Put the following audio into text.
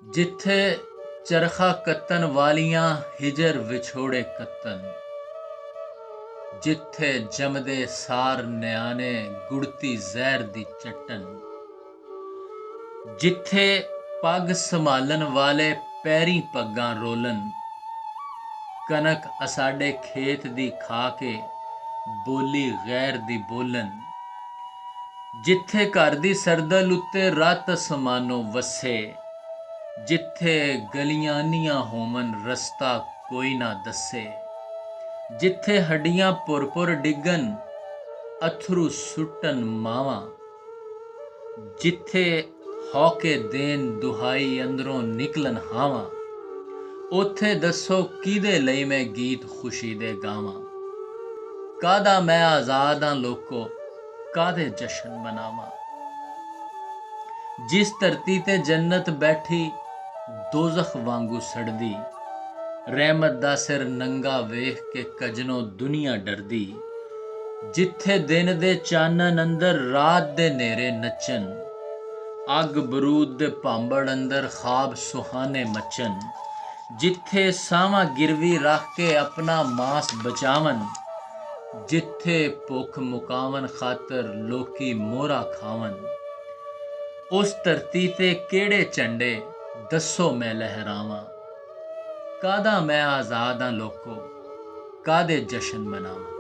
ਜਿੱਥੇ ਚਰਖਾ ਕੱਤਣ ਵਾਲੀਆਂ ਹਿਜਰ ਵਿਛੋੜੇ ਕੱਤਣ, ਜਿੱਥੇ ਜੰਮਦੇ ਸਾਰ ਨਿਆਣੇ ਗੁੜਤੀ ਜ਼ਹਿਰ ਦੀ ਚੱਟਣ, ਜਿੱਥੇ ਪੱਗ ਸੰਭਾਲਣ ਵਾਲੇ ਪੈਰੀਂ ਪੱਗਾਂ ਰੋਲਣ, ਕਣਕ ਅਸਾਡੇ ਖੇਤ ਦੀ ਖਾ ਕੇ ਬੋਲੀ ਗੈਰ ਦੀ ਬੋਲਣ, ਜਿੱਥੇ ਘਰ ਦੀ ਸਰਦਲ ਉੱਤੇ ਰਾਤ ਅਸਮਾਨੋਂ ਵਸੇ, ਜਿੱਥੇ ਗਲੀਆਂ ਅੰਨੀਆਂ ਹੋਵਨ ਰਸਤਾ ਕੋਈ ਨਾ ਦੱਸੇ, ਜਿੱਥੇ ਹੱਡੀਆਂ ਪੁਰ ਡਿੱਗਣ ਅਥਰੂ ਸੁੱਟਣ ਮਾਵਾਂ, ਜਿੱਥੇ ਹੌਕੇ ਦੇਣ ਦੁਹਾਈ ਅੰਦਰੋਂ ਨਿਕਲਣ ਹਾਵਾਂ, ਉੱਥੇ ਦੱਸੋ ਕਿਹਦੇ ਲਈ ਮੈਂ ਗੀਤ ਖੁਸ਼ੀ ਦੇ ਗਾਵਾਂ। ਕਾਹਦਾ ਮੈਂ ਆਜ਼ਾਦ ਹਾਂ ਲੋਕੋ, ਕਾਹਦੇ ਜਸ਼ਨ ਮਨਾਵਾਂ। ਜਿਸ ਧਰਤੀ ਤੇ ਜੰਨਤ ਬੈਠੀ ਦੋਜ਼ਖ ਵਾਂਗੂ ਸੜਦੀ, ਰਹਿਮਤ ਦਾ ਸਿਰ ਨੰਗਾ ਵੇਖ ਕੇ ਕਜਨੋਂ ਦੁਨੀਆ ਡਰਦੀ, ਜਿੱਥੇ ਦਿਨ ਦੇ ਚਾਨਣ ਅੰਦਰ ਰਾਤ ਦੇ ਨੇਰੇ ਨੱਚਣ, ਅੱਗ ਬਰੂਦ ਦੇ ਭਾਂਬੜ ਅੰਦਰ ਖਾਬ ਸੁਹਾਨੇ ਮੱਚਣ, ਜਿੱਥੇ ਸਾਵਾਂ ਗਿਰਵੀ ਰੱਖ ਕੇ ਆਪਣਾ ਮਾਸ ਬਚਾਵਨ, ਜਿੱਥੇ ਭੁੱਖ ਮੁਕਾਵਨ ਖਾਤਰ ਲੋਕੀ ਮੋਹਰਾ ਖਾਵਨ, ਉਸ ਧਰਤੀ ਤੇ ਕਿਹੜੇ ਝੰਡੇ ਦੱਸੋ ਮੈਂ ਲਹਿਰਾਵਾਂ। ਕਾਹਦਾ ਮੈਂ ਆਜ਼ਾਦ ਹਾਂ ਲੋਕੋ, ਕਾਹਦੇ ਜਸ਼ਨ ਮਨਾਵਾਂ।